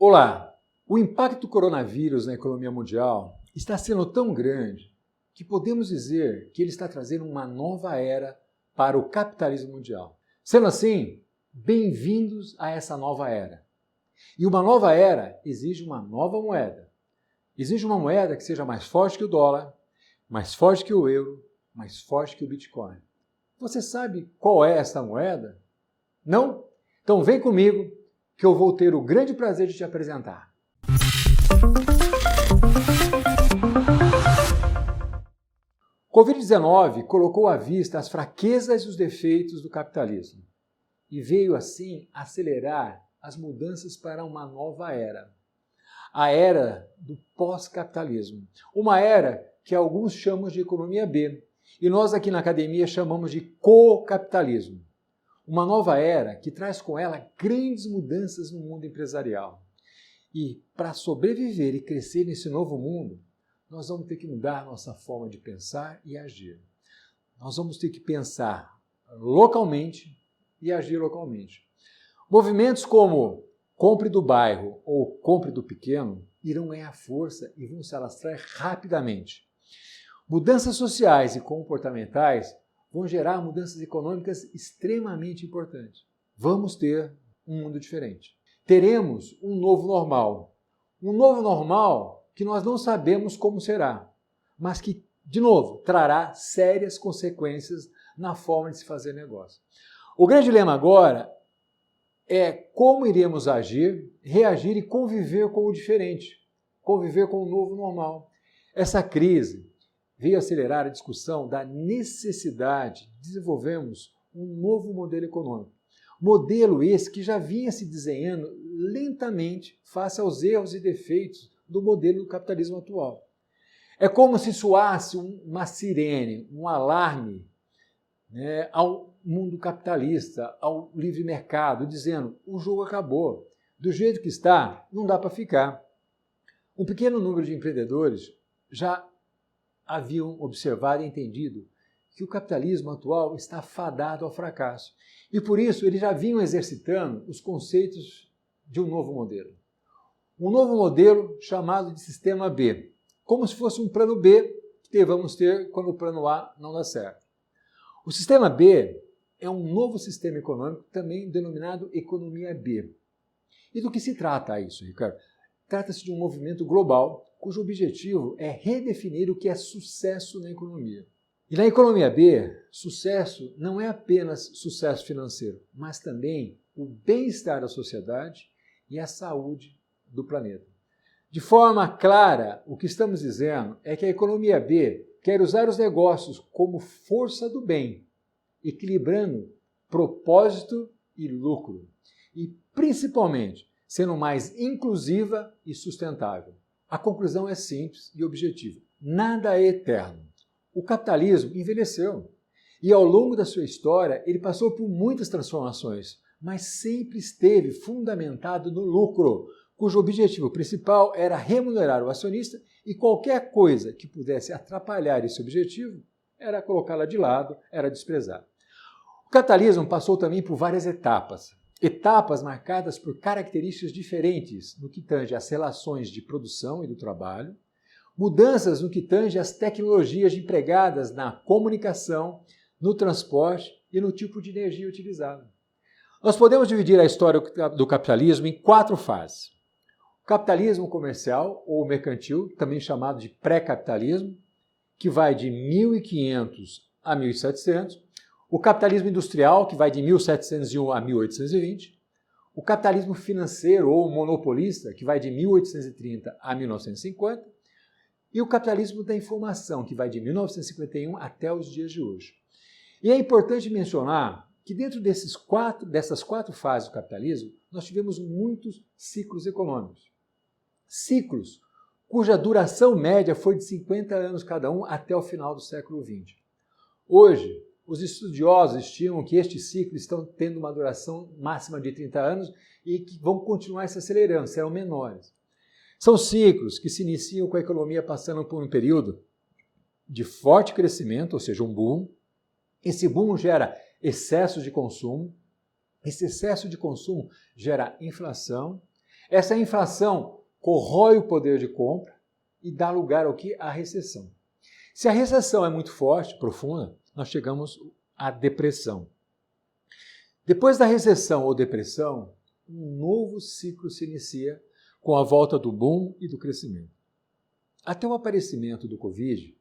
Olá! O impacto do coronavírus na economia mundial está sendo tão grande que podemos dizer que ele está trazendo uma nova era para o capitalismo mundial. Sendo assim, bem-vindos a essa nova era. E uma nova era exige uma nova moeda. Exige uma moeda que seja mais forte que o dólar, mais forte que o euro, mais forte que o Bitcoin. Você sabe qual é essa moeda? Não? Então vem comigo que eu vou ter o grande prazer de te apresentar. Covid-19 colocou à vista as fraquezas e os defeitos do capitalismo e veio assim acelerar as mudanças para uma nova era. A era do pós-capitalismo. Uma era que alguns chamam de economia B e nós aqui na academia chamamos de co-capitalismo. Uma nova era que traz com ela grandes mudanças no mundo empresarial. E para sobreviver e crescer nesse novo mundo, nós vamos ter que mudar nossa forma de pensar e agir. Nós vamos ter que pensar localmente e agir localmente. Movimentos como compre do bairro ou compre do pequeno irão ganhar força e vão se alastrar rapidamente. Mudanças sociais e comportamentais vão gerar mudanças econômicas extremamente importantes. Vamos ter um mundo diferente. Teremos um novo normal. Um novo normal que nós não sabemos como será, mas que, de novo, trará sérias consequências na forma de se fazer negócio. O grande dilema agora é como iremos agir, reagir e conviver com o diferente, conviver com o novo normal. Essa crise veio acelerar a discussão da necessidade de desenvolvermos um novo modelo econômico. Modelo esse que já vinha se desenhando lentamente face aos erros e defeitos do modelo do capitalismo atual. É como se soasse uma sirene, um alarme, ao mundo capitalista, ao livre mercado, dizendo: o jogo acabou, do jeito que está, não dá para ficar. Um pequeno número de empreendedores já haviam observado e entendido que o capitalismo atual está fadado ao fracasso. E por isso eles já vinham exercitando os conceitos de um novo modelo. Um novo modelo chamado de sistema B, como se fosse um plano B que devamos ter quando o plano A não dá certo. O sistema B é um novo sistema econômico, também denominado economia B. E do que se trata isso, Ricardo? Trata-se de um movimento global cujo objetivo é redefinir o que é sucesso na economia. E na economia B, sucesso não é apenas sucesso financeiro, mas também o bem-estar da sociedade e a saúde do planeta. De forma clara, o que estamos dizendo é que a economia B quer usar os negócios como força do bem, equilibrando propósito e lucro, e principalmente sendo mais inclusiva e sustentável. A conclusão é simples e objetiva. Nada é eterno. O capitalismo envelheceu e ao longo da sua história ele passou por muitas transformações, mas sempre esteve fundamentado no lucro, cujo objetivo principal era remunerar o acionista e qualquer coisa que pudesse atrapalhar esse objetivo era colocá-la de lado, era desprezar. O capitalismo passou também por várias etapas. Etapas marcadas por características diferentes no que tange às relações de produção e do trabalho, mudanças no que tange às tecnologias empregadas na comunicação, no transporte e no tipo de energia utilizada. Nós podemos dividir a história do capitalismo em 4 fases. O capitalismo comercial ou mercantil, também chamado de pré-capitalismo, que vai de 1500 a 1700. O capitalismo industrial, que vai de 1701 a 1820, o capitalismo financeiro ou monopolista, que vai de 1830 a 1950, e o capitalismo da informação, que vai de 1951 até os dias de hoje. E é importante mencionar que dentro dessas 4 fases do capitalismo, nós tivemos muitos ciclos econômicos. Ciclos cuja duração média foi de 50 anos cada um até o final do século XX. Hoje, os estudiosos estimam que estes ciclos estão tendo uma duração máxima de 30 anos e que vão continuar se acelerando, serão menores. São ciclos que se iniciam com a economia passando por um período de forte crescimento, ou seja, um boom. Esse boom gera excesso de consumo. Esse excesso de consumo gera inflação. Essa inflação corrói o poder de compra e dá lugar ao que? À recessão. Se a recessão é muito forte, profunda, nós chegamos à depressão. Depois da recessão ou depressão, um novo ciclo se inicia com a volta do boom e do crescimento. Até o aparecimento do Covid,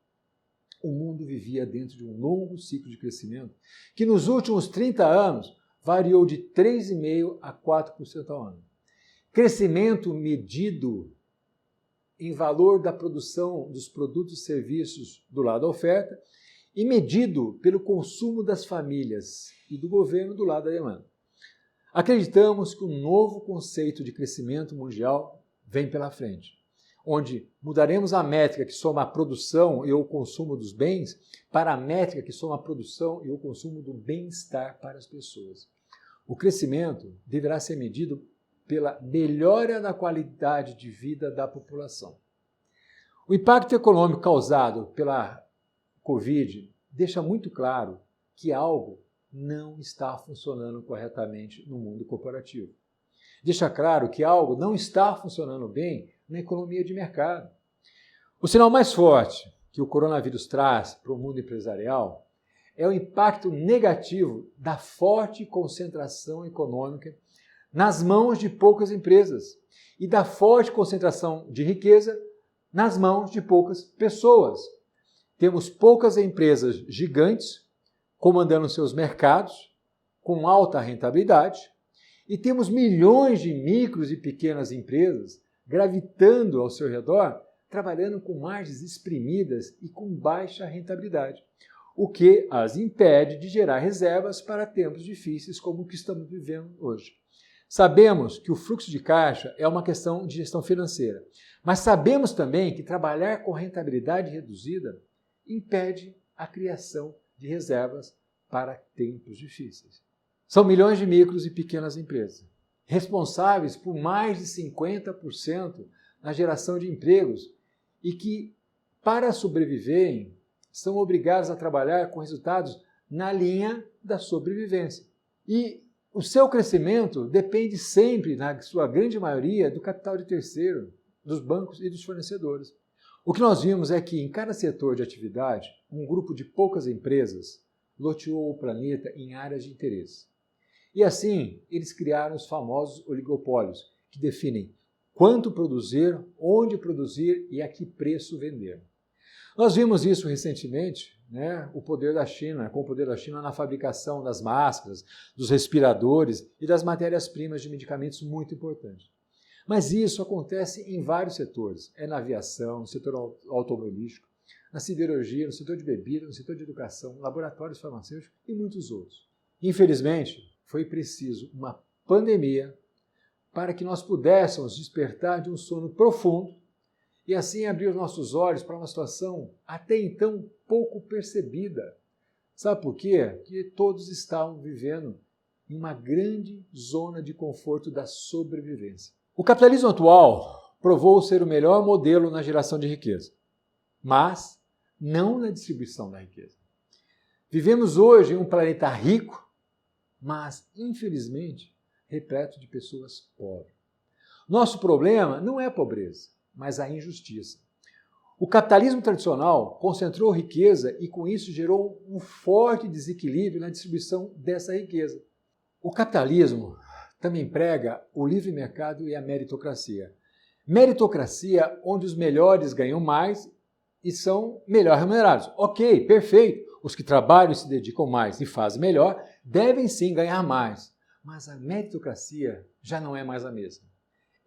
o mundo vivia dentro de um longo ciclo de crescimento que nos últimos 30 anos variou de 3,5% a 4% ao ano. Crescimento medido em valor da produção dos produtos e serviços do lado da oferta e medido pelo consumo das famílias e do governo do lado da demanda. Acreditamos que um novo conceito de crescimento mundial vem pela frente, onde mudaremos a métrica que soma a produção e o consumo dos bens para a métrica que soma a produção e o consumo do bem-estar para as pessoas. O crescimento deverá ser medido pela melhora da qualidade de vida da população. O impacto econômico causado pela Covid deixa muito claro que algo não está funcionando corretamente no mundo corporativo. Deixa claro que algo não está funcionando bem na economia de mercado. O sinal mais forte que o coronavírus traz para o mundo empresarial é o impacto negativo da forte concentração econômica nas mãos de poucas empresas e da forte concentração de riqueza nas mãos de poucas pessoas. Temos poucas empresas gigantes comandando seus mercados com alta rentabilidade e temos milhões de micros e pequenas empresas gravitando ao seu redor, trabalhando com margens exprimidas e com baixa rentabilidade, o que as impede de gerar reservas para tempos difíceis como o que estamos vivendo hoje. Sabemos que o fluxo de caixa é uma questão de gestão financeira, mas sabemos também que trabalhar com rentabilidade reduzida impede a criação de reservas para tempos difíceis. São milhões de micros e pequenas empresas, responsáveis por mais de 50% na geração de empregos e que, para sobreviverem, são obrigados a trabalhar com resultados na linha da sobrevivência. E o seu crescimento depende sempre, na sua grande maioria, do capital de terceiro, dos bancos e dos fornecedores. O que nós vimos é que em cada setor de atividade, um grupo de poucas empresas loteou o planeta em áreas de interesse. E assim, eles criaram os famosos oligopólios, que definem quanto produzir, onde produzir e a que preço vender. Nós vimos isso recentemente, o poder da China, com o poder da China na fabricação das máscaras, dos respiradores e das matérias-primas de medicamentos muito importantes. Mas isso acontece em vários setores. É na aviação, no setor automobilístico, na siderurgia, no setor de bebida, no setor de educação, laboratórios farmacêuticos e muitos outros. Infelizmente, foi preciso uma pandemia para que nós pudéssemos despertar de um sono profundo e assim abrir os nossos olhos para uma situação até então pouco percebida. Sabe por quê? Porque todos estavam vivendo em uma grande zona de conforto da sobrevivência. O capitalismo atual provou ser o melhor modelo na geração de riqueza, mas não na distribuição da riqueza. Vivemos hoje em um planeta rico, mas, infelizmente, repleto de pessoas pobres. Nosso problema não é a pobreza, mas a injustiça. O capitalismo tradicional concentrou riqueza e, com isso, gerou um forte desequilíbrio na distribuição dessa riqueza. O capitalismo também prega o livre mercado e a meritocracia. Meritocracia onde os melhores ganham mais e são melhor remunerados. Ok, perfeito. Os que trabalham e se dedicam mais e fazem melhor devem sim ganhar mais. Mas a meritocracia já não é mais a mesma.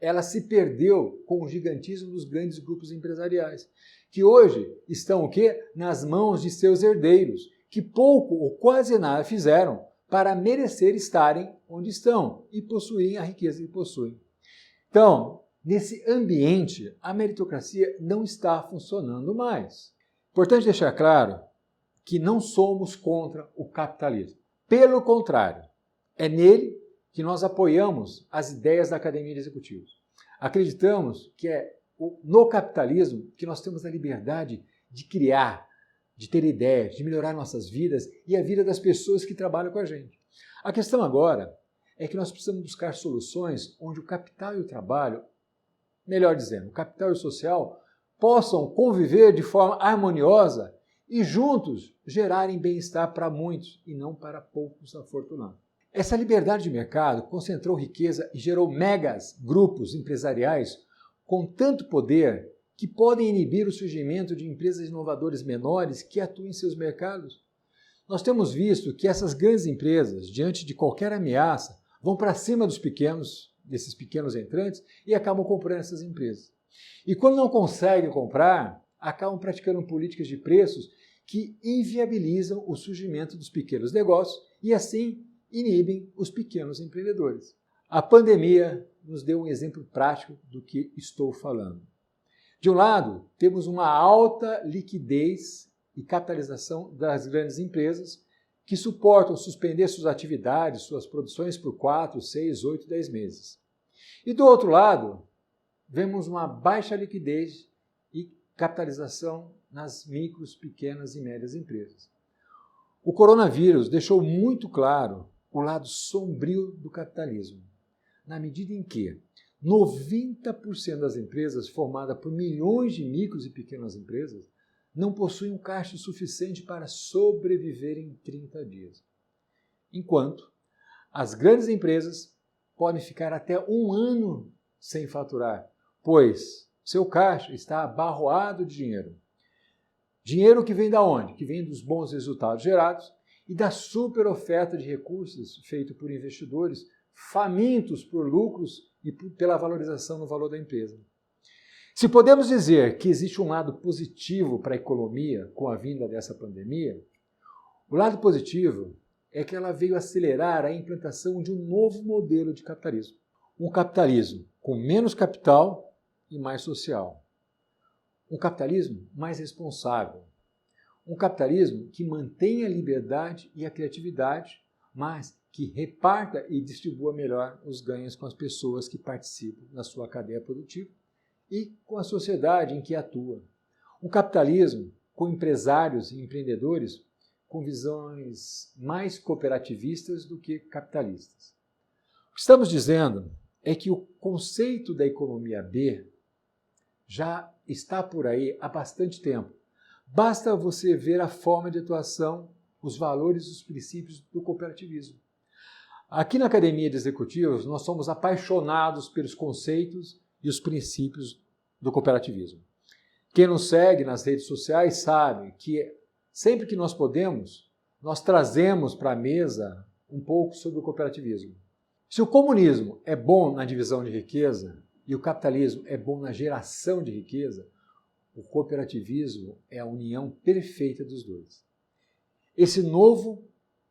Ela se perdeu com o gigantismo dos grandes grupos empresariais, que hoje estão o quê? Nas mãos de seus herdeiros, que pouco ou quase nada fizeram para merecer estarem onde estão e possuírem a riqueza que possuem. Então, nesse ambiente, a meritocracia não está funcionando mais. Importante deixar claro que não somos contra o capitalismo. Pelo contrário, é nele que nós apoiamos as ideias da Academia de Executivos. Acreditamos que é no capitalismo que nós temos a liberdade de criar, de ter ideias, de melhorar nossas vidas e a vida das pessoas que trabalham com a gente. A questão agora é que nós precisamos buscar soluções onde o capital e o trabalho, melhor dizendo, o capital e o social, possam conviver de forma harmoniosa e juntos gerarem bem-estar para muitos e não para poucos afortunados. Essa liberdade de mercado concentrou riqueza e gerou megas grupos empresariais com tanto poder que podem inibir o surgimento de empresas inovadoras menores que atuem em seus mercados. Nós temos visto que essas grandes empresas, diante de qualquer ameaça, vão para cima desses pequenos entrantes e acabam comprando essas empresas. E quando não conseguem comprar, acabam praticando políticas de preços que inviabilizam o surgimento dos pequenos negócios e assim inibem os pequenos empreendedores. A pandemia nos deu um exemplo prático do que estou falando. De um lado, temos uma alta liquidez e capitalização das grandes empresas que suportam suspender suas atividades, suas produções por 4, 6, 8, 10 meses. E do outro lado, vemos uma baixa liquidez e capitalização nas micros, pequenas e médias empresas. O coronavírus deixou muito claro o lado sombrio do capitalismo, na medida em que 90% das empresas formadas por milhões de micros e pequenas empresas não possuem um caixa suficiente para sobreviver em 30 dias. Enquanto as grandes empresas podem ficar até um ano sem faturar, pois seu caixa está abarroado de dinheiro. Dinheiro que vem da onde? Que vem dos bons resultados gerados e da super oferta de recursos feita por investidores famintos por lucros e pela valorização no valor da empresa. Se podemos dizer que existe um lado positivo para a economia com a vinda dessa pandemia, o lado positivo é que ela veio acelerar a implantação de um novo modelo de capitalismo. Um capitalismo com menos capital e mais social. Um capitalismo mais responsável. Um capitalismo que mantenha a liberdade e a criatividade, mas que reparta e distribua melhor os ganhos com as pessoas que participam da sua cadeia produtiva e com a sociedade em que atua. Um capitalismo com empresários e empreendedores com visões mais cooperativistas do que capitalistas. O que estamos dizendo é que o conceito da economia B já está por aí há bastante tempo. Basta você ver a forma de atuação, os valores e os princípios do cooperativismo. Aqui na Academia de Executivos, nós somos apaixonados pelos conceitos e os princípios do cooperativismo. Quem nos segue nas redes sociais sabe que sempre que nós podemos, nós trazemos para a mesa um pouco sobre o cooperativismo. Se o comunismo é bom na divisão de riqueza e o capitalismo é bom na geração de riqueza, o cooperativismo é a união perfeita dos dois. Esse novo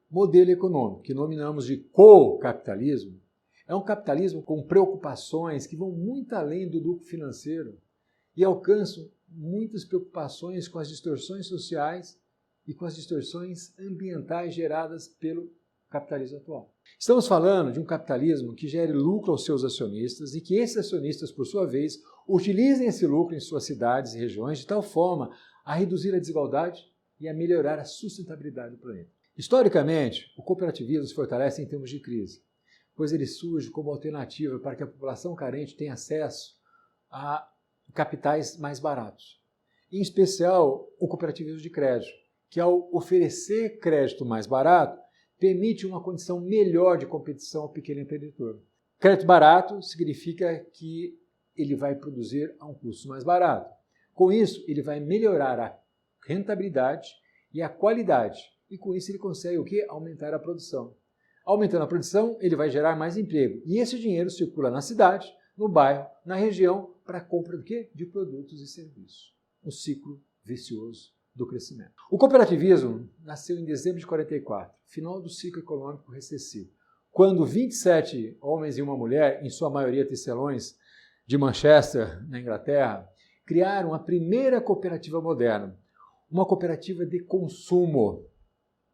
modelo econômico, que nominamos de co-capitalismo, é um capitalismo com preocupações que vão muito além do lucro financeiro e alcançam muitas preocupações com as distorções sociais e com as distorções ambientais geradas pelo capitalismo atual. Estamos falando de um capitalismo que gere lucro aos seus acionistas e que esses acionistas, por sua vez, utilizem esse lucro em suas cidades e regiões de tal forma a reduzir a desigualdade e a melhorar a sustentabilidade do planeta. Historicamente, o cooperativismo se fortalece em tempos de crise, pois ele surge como alternativa para que a população carente tenha acesso a capitais mais baratos. Em especial, o cooperativismo de crédito, que ao oferecer crédito mais barato, permite uma condição melhor de competição ao pequeno empreendedor. Crédito barato significa que ele vai produzir a um custo mais barato. Com isso, ele vai melhorar a rentabilidade e a qualidade. E com isso ele consegue o quê? Aumentar a produção. Aumentando a produção, ele vai gerar mais emprego. E esse dinheiro circula na cidade, no bairro, na região, para a compra do quê? De produtos e serviços. Um ciclo vicioso do crescimento. O cooperativismo nasceu em dezembro de 1944, final do ciclo econômico recessivo, quando 27 homens e uma mulher, em sua maioria tecelões de Manchester, na Inglaterra, criaram a primeira cooperativa moderna, uma cooperativa de consumo.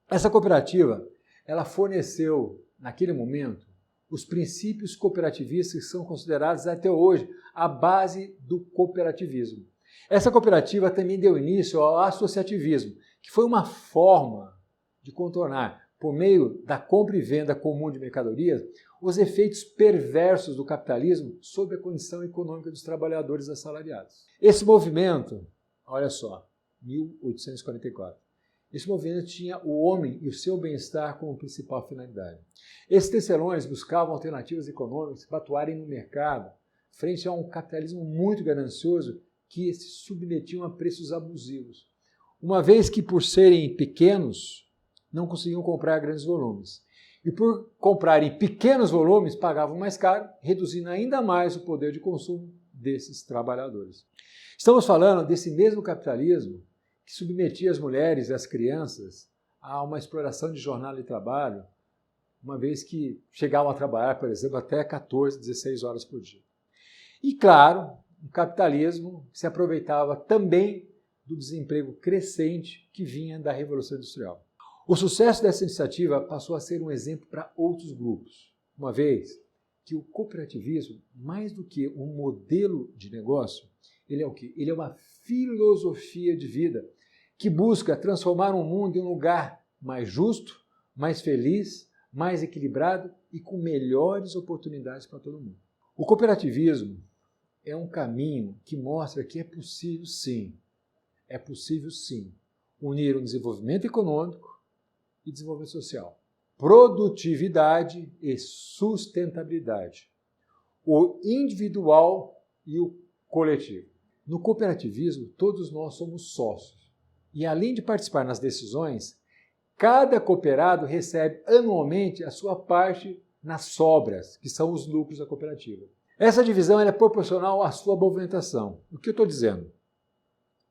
Essa cooperativa, ela forneceu, naquele momento, os princípios cooperativistas que são considerados até hoje a base do cooperativismo. Essa cooperativa também deu início ao associativismo, que foi uma forma de contornar por meio da compra e venda comum de mercadorias, os efeitos perversos do capitalismo sobre a condição econômica dos trabalhadores assalariados. Esse movimento, olha só, 1844, esse movimento tinha o homem e o seu bem-estar como principal finalidade. Esses tecelões buscavam alternativas econômicas para atuarem no mercado frente a um capitalismo muito ganancioso que se submetiam a preços abusivos, uma vez que, por serem pequenos, não conseguiam comprar grandes volumes. E por comprarem pequenos volumes, pagavam mais caro, reduzindo ainda mais o poder de consumo desses trabalhadores. Estamos falando desse mesmo capitalismo que submetia as mulheres e as crianças a uma exploração de jornada de trabalho, uma vez que chegavam a trabalhar, por exemplo, até 14, 16 horas por dia. E, claro, um capitalismo que se aproveitava também do desemprego crescente que vinha da Revolução Industrial. O sucesso dessa iniciativa passou a ser um exemplo para outros grupos, uma vez que o cooperativismo, mais do que um modelo de negócio, ele é o quê? Ele é uma filosofia de vida que busca transformar o mundo em um lugar mais justo, mais feliz, mais equilibrado e com melhores oportunidades para todo mundo. O cooperativismo é um caminho que mostra que é possível sim, unir o desenvolvimento econômico e desenvolvimento social, produtividade e sustentabilidade, o individual e o coletivo. No cooperativismo, todos nós somos sócios e, além de participar nas decisões, cada cooperado recebe anualmente a sua parte nas sobras, que são os lucros da cooperativa. Essa divisão é proporcional à sua movimentação. O que eu estou dizendo?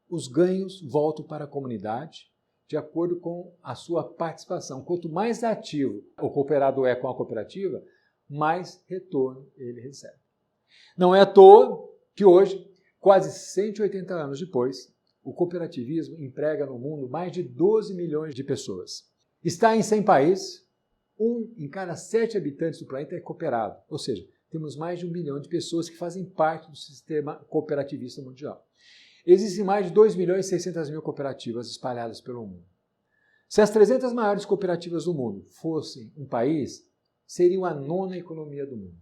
Os ganhos voltam para a comunidade de acordo com a sua participação. Quanto mais ativo o cooperado é com a cooperativa, mais retorno ele recebe. Não é à toa que hoje, quase 180 anos depois, o cooperativismo emprega no mundo mais de 12 milhões de pessoas. Está em 100 países, 1 em cada 7 habitantes do planeta é cooperado, ou seja, temos mais de 1 milhão de pessoas que fazem parte do sistema cooperativista mundial. Existem mais de 2 milhões e 600 mil cooperativas espalhadas pelo mundo. Se as 300 maiores cooperativas do mundo fossem um país, seriam a 9ª economia do mundo.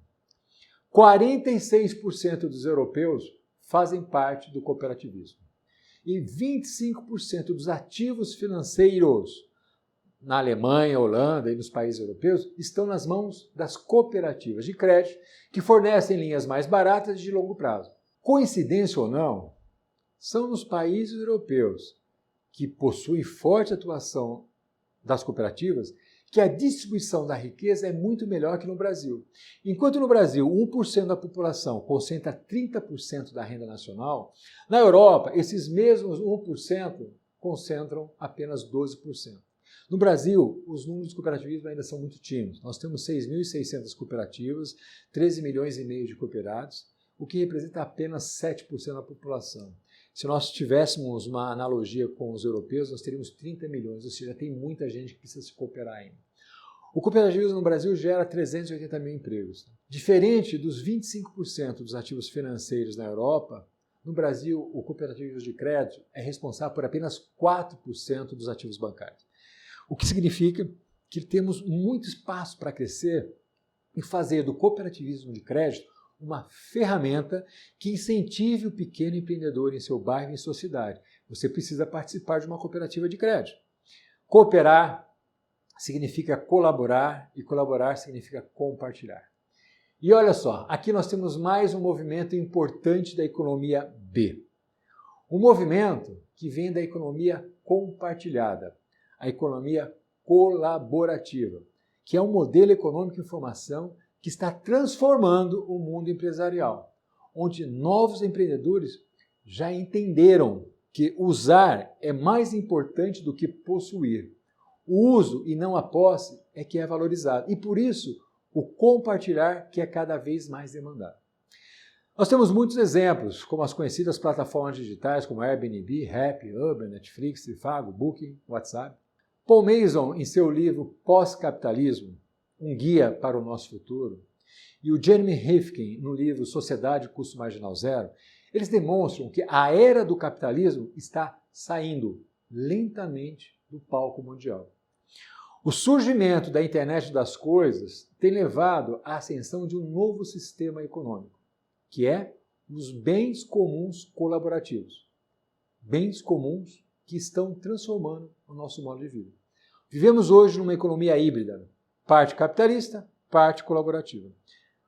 46% dos europeus fazem parte do cooperativismo. E 25% dos ativos financeiros na Alemanha, Holanda e nos países europeus estão nas mãos das cooperativas de crédito que fornecem linhas mais baratas e de longo prazo. Coincidência ou não, são nos países europeus que possuem forte atuação das cooperativas que a distribuição da riqueza é muito melhor que no Brasil. Enquanto no Brasil 1% da população concentra 30% da renda nacional, na Europa esses mesmos 1% concentram apenas 12%. No Brasil, os números de cooperativismo ainda são muito tímidos. Nós temos 6.600 cooperativas, 13 milhões e meio de cooperados, o que representa apenas 7% da população. Se nós tivéssemos uma analogia com os europeus, nós teríamos 30 milhões, ou seja, tem muita gente que precisa se cooperar ainda. O cooperativismo no Brasil gera 380 mil empregos. Diferente dos 25% dos ativos financeiros na Europa, no Brasil o cooperativismo de crédito é responsável por apenas 4% dos ativos bancários. O que significa que temos muito espaço para crescer e fazer do cooperativismo de crédito uma ferramenta que incentive o pequeno empreendedor em seu bairro e em sua cidade. Você precisa participar de uma cooperativa de crédito. Cooperar significa colaborar e colaborar significa compartilhar. E olha só, aqui nós temos mais um movimento importante da economia B. Um movimento que vem da economia compartilhada, a economia colaborativa, que é um modelo econômico de informação que está transformando o mundo empresarial, onde novos empreendedores já entenderam que usar é mais importante do que possuir. O uso e não a posse é que é valorizado e, por isso, o compartilhar que é cada vez mais demandado. Nós temos muitos exemplos, como as conhecidas plataformas digitais como Airbnb, Rappi, Uber, Netflix, Trivago, Booking, WhatsApp. Paul Mason, em seu livro Pós-Capitalismo, um guia para o nosso futuro, e o Jeremy Rifkin, no livro Sociedade Custo Marginal Zero, eles demonstram que a era do capitalismo está saindo lentamente do palco mundial. O surgimento da internet das coisas tem levado à ascensão de um novo sistema econômico, que é os bens comuns colaborativos. Bens comuns que estão transformando o nosso modo de vida. Vivemos hoje numa economia híbrida, parte capitalista, parte colaborativa,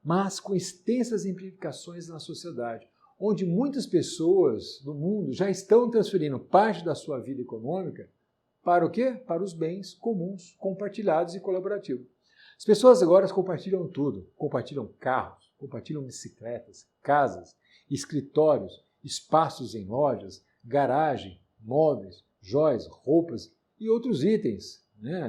mas com extensas implicações na sociedade, onde muitas pessoas do mundo já estão transferindo parte da sua vida econômica para o quê? Para os bens comuns, compartilhados e colaborativos. As pessoas agora compartilham tudo, compartilham carros, compartilham bicicletas, casas, escritórios, espaços em lojas, garagem, móveis, joias, roupas e outros itens,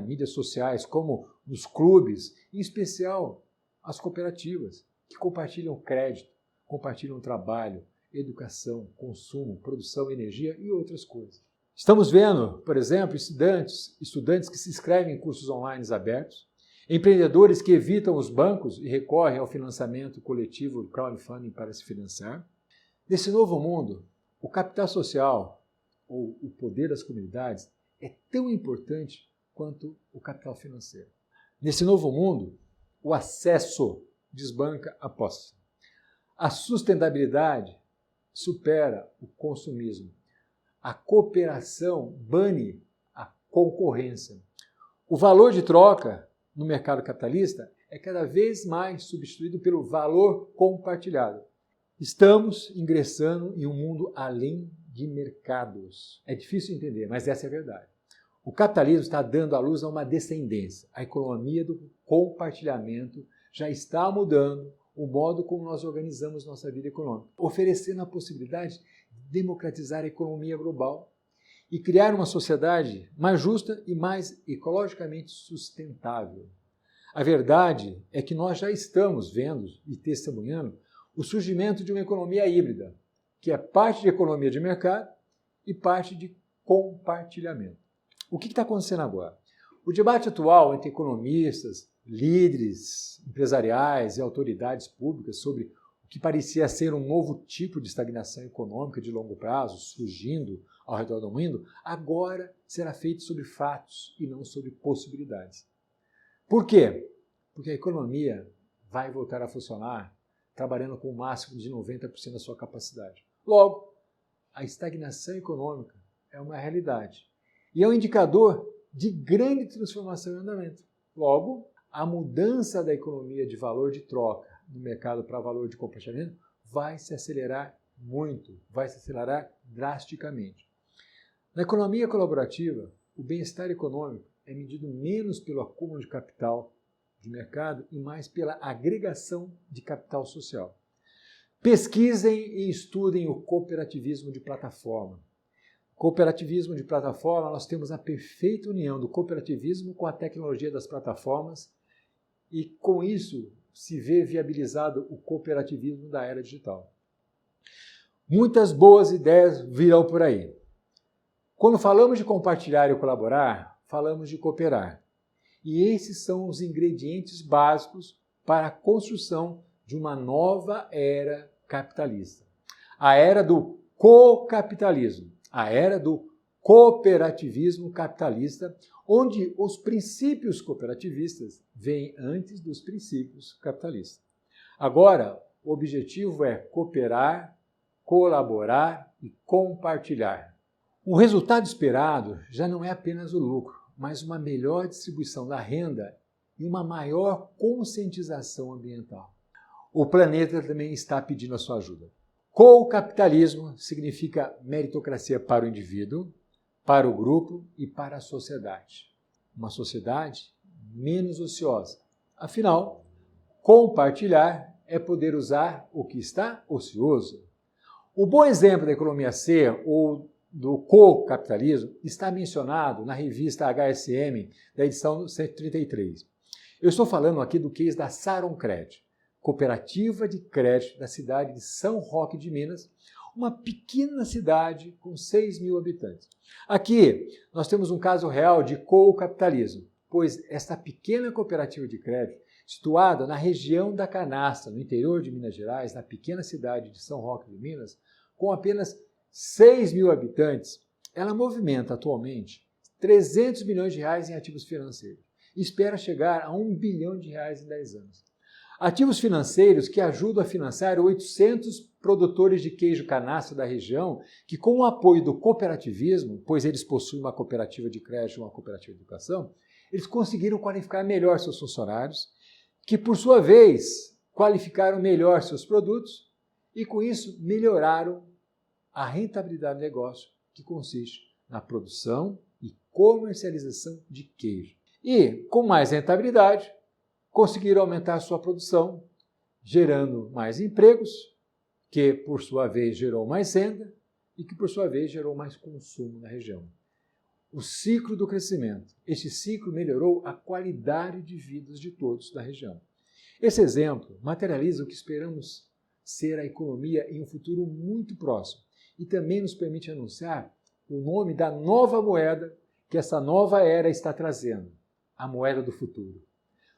mídias sociais, como os clubes, em especial as cooperativas, que compartilham crédito, compartilham trabalho, educação, consumo, produção, energia e outras coisas. Estamos vendo, por exemplo, estudantes que se inscrevem em cursos online abertos, empreendedores que evitam os bancos e recorrem ao financiamento coletivo, crowdfunding, para se financiar. Nesse novo mundo, o capital social, ou o poder das comunidades, é tão importante quanto o capital financeiro. Nesse novo mundo, o acesso desbanca a posse. A sustentabilidade supera o consumismo. A cooperação bane a concorrência. O valor de troca no mercado capitalista é cada vez mais substituído pelo valor compartilhado. Estamos ingressando em um mundo além de mercados. É difícil entender, mas essa é a verdade. O capitalismo está dando à luz a uma descendência. A economia do compartilhamento já está mudando o modo como nós organizamos nossa vida econômica, oferecendo a possibilidade de democratizar a economia global e criar uma sociedade mais justa e mais ecologicamente sustentável. A verdade é que nós já estamos vendo e testemunhando o surgimento de uma economia híbrida, que é parte de economia de mercado e parte de compartilhamento. O que está acontecendo agora? O debate atual entre economistas, líderes empresariais e autoridades públicas sobre o que parecia ser um novo tipo de estagnação econômica de longo prazo surgindo ao redor do mundo, agora será feito sobre fatos e não sobre possibilidades. Por quê? Porque a economia vai voltar a funcionar trabalhando com o máximo de 90% da sua capacidade. Logo, a estagnação econômica é uma realidade e é um indicador de grande transformação em andamento. Logo, a mudança da economia de valor de troca no mercado para valor de compartilhamento vai se acelerar muito, vai se acelerar drasticamente. Na economia colaborativa, o bem-estar econômico é medido menos pelo acúmulo de capital de mercado e mais pela agregação de capital social. Pesquisem e estudem o cooperativismo de plataforma. Cooperativismo de plataforma, nós temos a perfeita união do cooperativismo com a tecnologia das plataformas e com isso se vê viabilizado o cooperativismo da era digital. Muitas boas ideias virão por aí. Quando falamos de compartilhar e colaborar, falamos de cooperar. E esses são os ingredientes básicos para a construção de uma nova era capitalista. A era do co-capitalismo, a era do cooperativismo capitalista, onde os princípios cooperativistas vêm antes dos princípios capitalistas. Agora, o objetivo é cooperar, colaborar e compartilhar. O resultado esperado já não é apenas o lucro, mas uma melhor distribuição da renda e uma maior conscientização ambiental. O planeta também está pedindo a sua ajuda. Co-capitalismo significa meritocracia para o indivíduo, para o grupo e para a sociedade. Uma sociedade menos ociosa. Afinal, compartilhar é poder usar o que está ocioso. O bom exemplo da economia C, ou do co-capitalismo, está mencionado na revista HSM, da edição 133. Eu estou falando aqui do case da Saroncred, cooperativa de crédito da cidade de São Roque de Minas, uma pequena cidade com 6.000 habitantes. Aqui nós temos um caso real de co-capitalismo, pois esta pequena cooperativa de crédito, situada na região da Canastra, no interior de Minas Gerais, na pequena cidade de São Roque de Minas, com apenas 6.000 habitantes, ela movimenta atualmente 300 milhões de reais em ativos financeiros. e espera chegar a R$1 bilhão em 10 anos. Ativos financeiros que ajudam a financiar 800 produtores de queijo canastra da região, que com o apoio do cooperativismo, pois eles possuem uma cooperativa de crédito e uma cooperativa de educação, eles conseguiram qualificar melhor seus funcionários, que por sua vez qualificaram melhor seus produtos e com isso melhoraram a rentabilidade do negócio, que consiste na produção e comercialização de queijo. E com mais rentabilidade, conseguiram aumentar sua produção, gerando mais empregos, que por sua vez gerou mais renda e que por sua vez gerou mais consumo na região. O ciclo do crescimento. Este ciclo melhorou a qualidade de vida de todos da região. Esse exemplo materializa o que esperamos ser a economia em um futuro muito próximo e também nos permite anunciar o nome da nova moeda que essa nova era está trazendo, a moeda do futuro.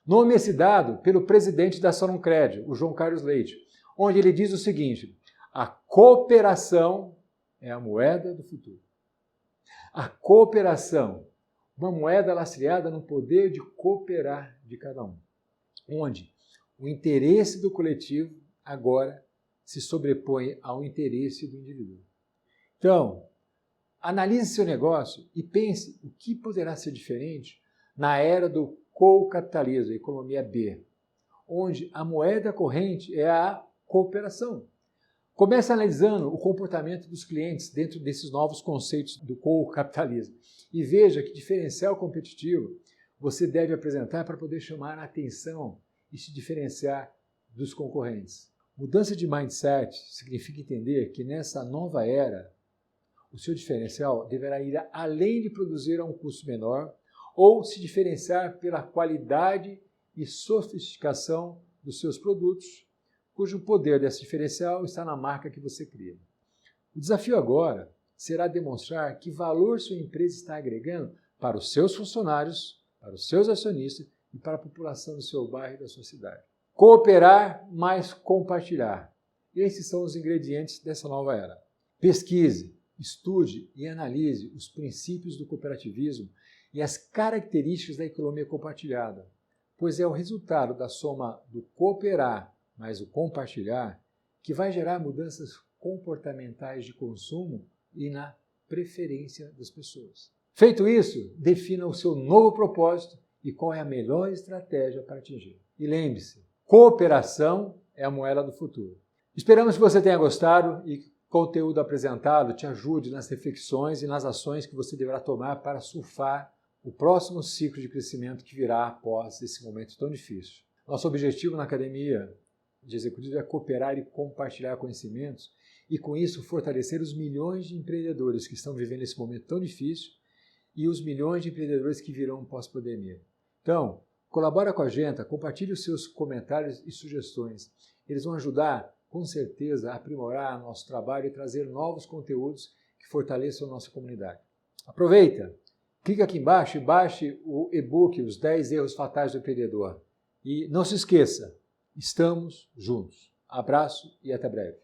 Nome esse dado pelo presidente da Sonomcred, o João Carlos Leite, onde ele diz o seguinte: a cooperação é a moeda do futuro. A cooperação, uma moeda lastreada no poder de cooperar de cada um, onde o interesse do coletivo agora se sobrepõe ao interesse do indivíduo. Então, analise seu negócio e pense o que poderá ser diferente na era do co-capitalismo, a economia B, onde a moeda corrente é a cooperação. Comece analisando o comportamento dos clientes dentro desses novos conceitos do co-capitalismo e veja que diferencial competitivo você deve apresentar para poder chamar a atenção e se diferenciar dos concorrentes. Mudança de mindset significa entender que nessa nova era, o seu diferencial deverá ir além de produzir a um custo menor ou se diferenciar pela qualidade e sofisticação dos seus produtos, cujo poder desse diferencial está na marca que você cria. O desafio agora será demonstrar que valor sua empresa está agregando para os seus funcionários, para os seus acionistas e para a população do seu bairro e da sua cidade. Cooperar mais compartilhar. Esses são os ingredientes dessa nova era. Pesquise, estude e analise os princípios do cooperativismo e as características da economia compartilhada, pois é o resultado da soma do cooperar mais o compartilhar que vai gerar mudanças comportamentais de consumo e na preferência das pessoas. Feito isso, defina o seu novo propósito e qual é a melhor estratégia para atingir. E lembre-se, cooperação é a moeda do futuro. Esperamos que você tenha gostado e que o conteúdo apresentado te ajude nas reflexões e nas ações que você deverá tomar para surfar o próximo ciclo de crescimento que virá após esse momento tão difícil. Nosso objetivo na Academia de Executivos é cooperar e compartilhar conhecimentos e, com isso, fortalecer os milhões de empreendedores que estão vivendo esse momento tão difícil e os milhões de empreendedores que virão pós-pandemia. Então, colabora com a gente, compartilhe os seus comentários e sugestões. Eles vão ajudar, com certeza, a aprimorar nosso trabalho e trazer novos conteúdos que fortaleçam a nossa comunidade. Aproveita! Clique aqui embaixo e baixe o e-book Os 10 Erros Fatais do Empreendedor. E não se esqueça, estamos juntos. Abraço e até breve.